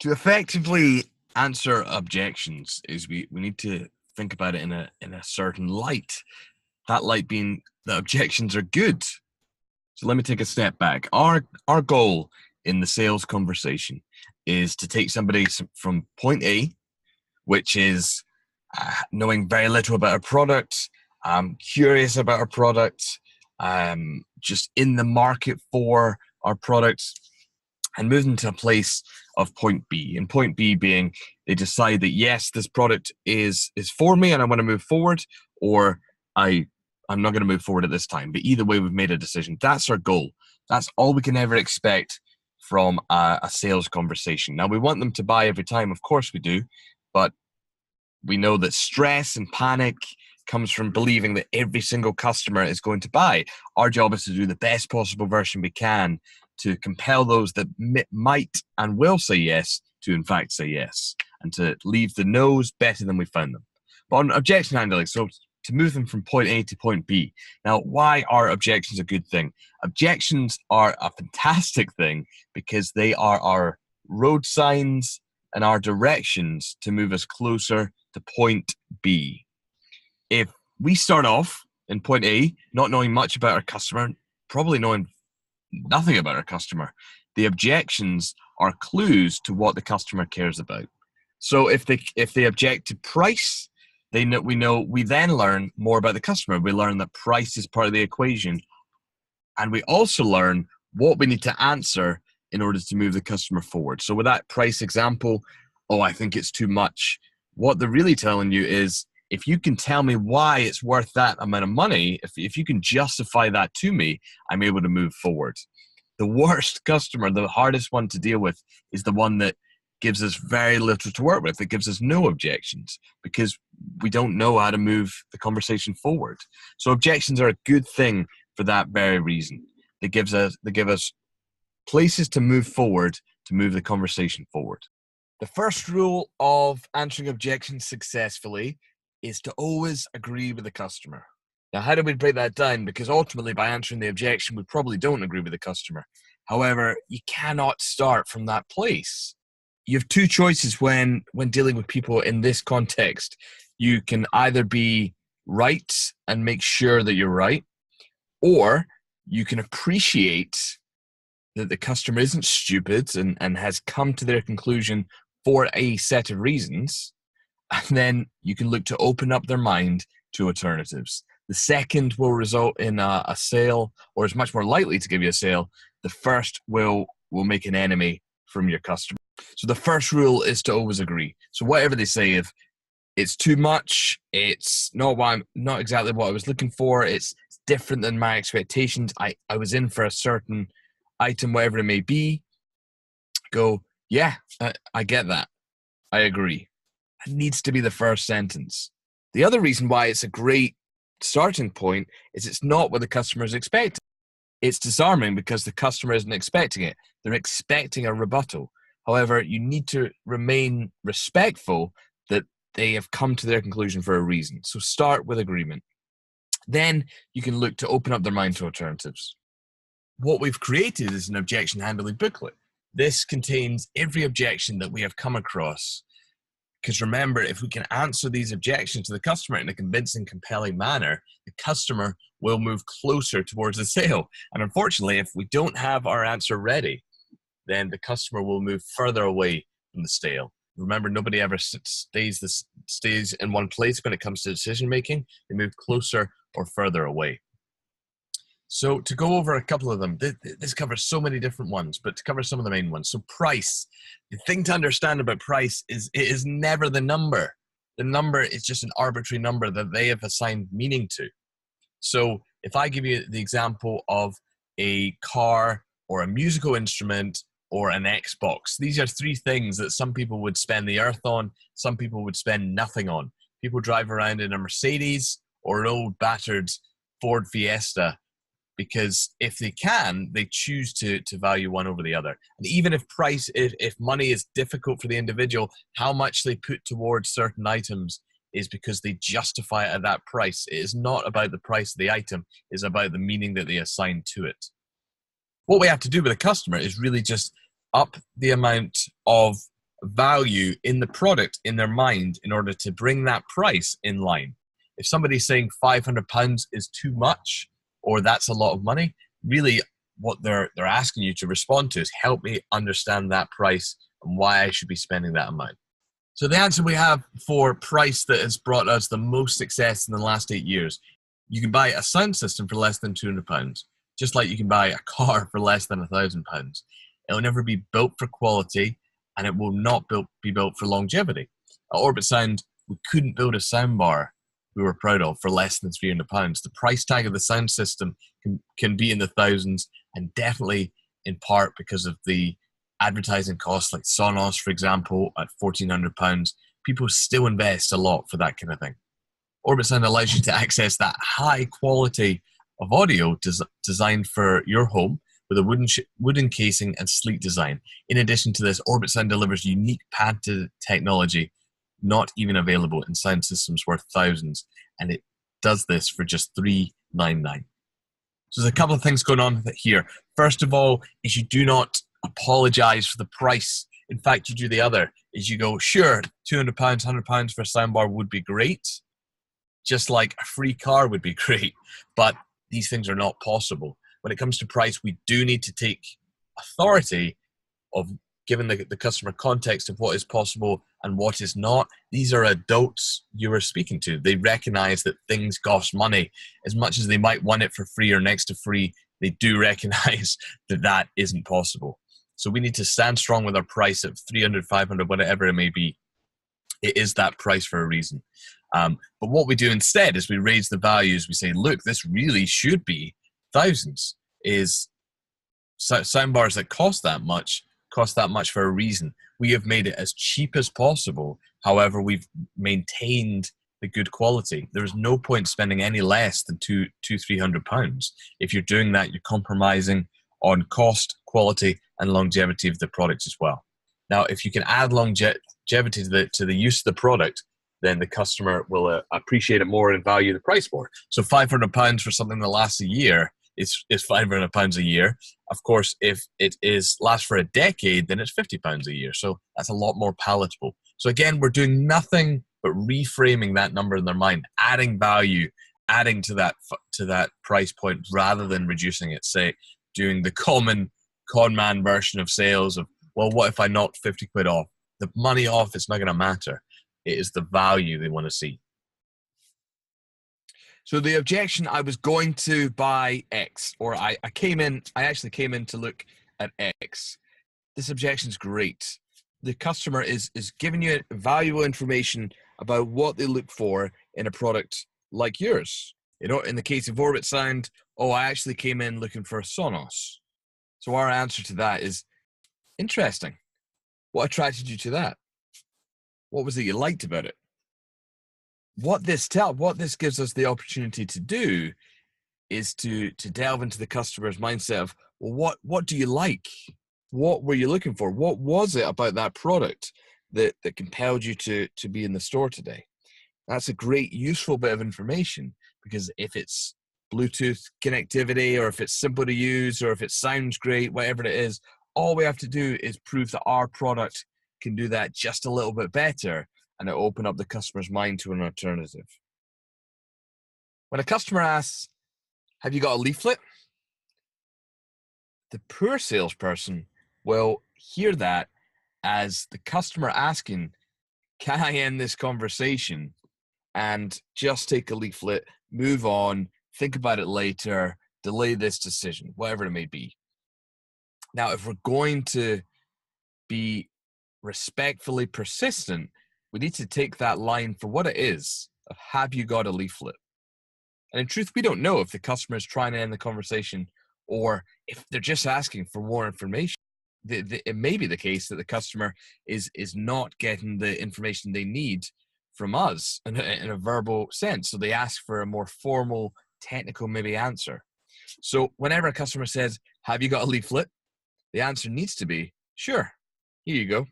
To effectively answer objections is we need to think about it in a certain light. That light being that objections are good. So let me take a step back. Our goal in the sales conversation is to take somebody from point A, which is knowing very little about our product, curious about our product, just in the market for our products, and move them to a place of point B. And point B being they decide that yes, this product is for me and I want to move forward, or I'm not going to move forward at this time. But either way, we've made a decision. That's our goal. That's all we can ever expect from a sales conversation. Now, we want them to buy every time. Of course we do. But we know that stress and panic comes from believing that every single customer is going to buy. Our job is to do the best possible version we can to compel those that might and will say yes to in fact say yes, and to leave the no's better than we found them. But on objection handling, so to move them from point A to point B. Now, why are objections a good thing? Objections are a fantastic thing because they are our road signs and our directions to move us closer to point B. If we start off in point A, not knowing much about our customer, probably knowing nothing about our customer, the objections are clues to what the customer cares about. So if they object to price, we then learn more about the customer. We learn that price is part of the equation, and we also learn what we need to answer in order to move the customer forward. So with that price example, oh, I think it's too much. What they're really telling you is, if you can tell me why it's worth that amount of money, if you can justify that to me, I'm able to move forward. The worst customer, the hardest one to deal with, is the one that gives us very little to work with. It gives us no objections because we don't know how to move the conversation forward. So objections are a good thing for that very reason. They give us places to move forward, to move the conversation forward. The first rule of answering objections successfully is to always agree with the customer. Now, how do we break that down? Because ultimately, by answering the objection, we probably don't agree with the customer. However, you cannot start from that place. You have two choices when dealing with people in this context. You can either be right and make sure that you're right, or you can appreciate that the customer isn't stupid and has come to their conclusion for a set of reasons, and then you can look to open up their mind to alternatives. The second will result in a sale, or is much more likely to give you a sale. The first will make an enemy from your customer. So the first rule is to always agree. So whatever they say, if it's too much, it's not exactly what I was looking for, it's different than my expectations, I was in for a certain item, whatever it may be, go, yeah, I get that. I agree. It needs to be the first sentence. The other reason why it's a great starting point is it's not what the customer is expecting. It's disarming because the customer isn't expecting it. They're expecting a rebuttal. However, you need to remain respectful that they have come to their conclusion for a reason. So start with agreement. Then you can look to open up their mind to alternatives. What we've created is an objection handling booklet. This contains every objection that we have come across. Because remember, if we can answer these objections to the customer in a convincing, compelling manner, the customer will move closer towards the sale. And unfortunately, if we don't have our answer ready, then the customer will move further away from the sale. Remember, nobody ever stays in one place when it comes to decision making. They move closer or further away. So to go over a couple of them, this covers so many different ones, but to cover some of the main ones. So price. The thing to understand about price is it is never the number. The number is just an arbitrary number that they have assigned meaning to. So if I give you the example of a car or a musical instrument or an Xbox, these are three things that some people would spend the earth on, some people would spend nothing on. People drive around in a Mercedes or an old battered Ford Fiesta, because if they can, they choose to value one over the other. And even if if money is difficult for the individual, how much they put towards certain items is because they justify it at that price. It is not about the price of the item, it's about the meaning that they assign to it. What we have to do with a customer is really just up the amount of value in the product in their mind in order to bring that price in line. If somebody's saying £500 is too much or that's a lot of money, really what they're asking you to respond to is help me understand that price and why I should be spending that amount. So the answer we have for price that has brought us the most success in the last 8 years, you can buy a sound system for less than £200, just like you can buy a car for less than £1,000. It'll never be built for quality, and it will not be built for longevity. At Orbit Sound, we couldn't build a soundbar we were proud of for less than £300. The price tag of the sound system can be in the thousands, and definitely in part because of the advertising costs, like Sonos, for example, at £1,400. People still invest a lot for that kind of thing. Orbit Sound allows you to access that high quality of audio designed for your home with a wooden casing and sleek design. In addition to this, Orbit Sound delivers unique patented technology not even available in sound systems worth thousands, and it does this for just $399. So there's a couple of things going on here. First of all, is you do not apologize for the price. In fact, you do the other, is you go, sure, £200, £100 for a soundbar would be great, just like a free car would be great, but these things are not possible. When it comes to price, we do need to take authority of giving the customer context of what is possible and what is not. These are adults you are speaking to. They recognize that things cost money. As much as they might want it for free or next to free, they do recognize that that isn't possible. So we need to stand strong with our price at 300, 500, whatever it may be. It is that price for a reason. But what we do instead is we raise the values. We say, look, this really should be thousands. Is soundbars that cost that much for a reason. We have made it as cheap as possible. However, we've maintained the good quality. There is no point spending any less than £300. If you're doing that, you're compromising on cost, quality, and longevity of the product as well. Now, if you can add longevity to the use of the product, then the customer will appreciate it more and value the price more. So £500 for something that lasts a year is £500 a year. Of course, if it lasts for a decade, then it's £50 a year. So that's a lot more palatable. So again, we're doing nothing but reframing that number in their mind, adding value, adding to that price point rather than reducing it. Say, doing the common con man version of sales of, well, what if I knocked 50 quid off? The money off, it's not going to matter. It is the value they want to see. So the objection, I was going to buy X, or I actually came in to look at X. This objection is great. The customer is giving you valuable information about what they look for in a product like yours. You know, in the case of Orbit Sound, I actually came in looking for a Sonos. So our answer to that is, interesting. What attracted you to that? What was it you liked about it? What this gives us the opportunity to do is to delve into the customer's mindset of, well, what do you like? What were you looking for? What was it about that product that compelled you to be in the store today? That's a great, useful bit of information, because if it's Bluetooth connectivity, or if it's simple to use, or if it sounds great, whatever it is, all we have to do is prove that our product can do that just a little bit better, and it'll open up the customer's mind to an alternative. When a customer asks, have you got a leaflet? The poor salesperson will hear that as the customer asking, can I end this conversation and just take a leaflet, move on, think about it later, delay this decision, whatever it may be. Now, if we're going to be respectfully persistent, we need to take that line for what it is of, have you got a leaflet? And in truth, we don't know if the customer is trying to end the conversation or if they're just asking for more information. It may be the case that the customer is not getting the information they need from us in a verbal sense. So they ask for a more formal, technical maybe answer. So whenever a customer says, have you got a leaflet? The answer needs to be, sure, here you go.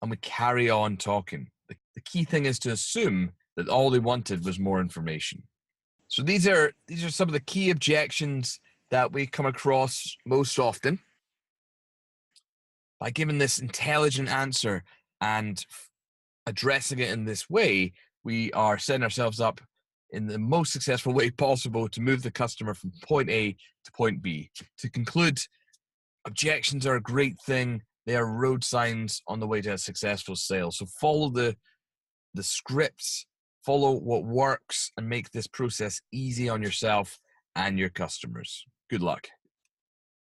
And we carry on talking. The key thing is to assume that all they wanted was more information. So these are some of the key objections that we come across most often. by giving this intelligent answer and addressing it in this way, we are setting ourselves up in the most successful way possible to move the customer from point A to point B. To conclude, objections are a great thing. They are road signs on the way to a successful sale. So follow the scripts, follow what works, and make this process easy on yourself and your customers. Good luck.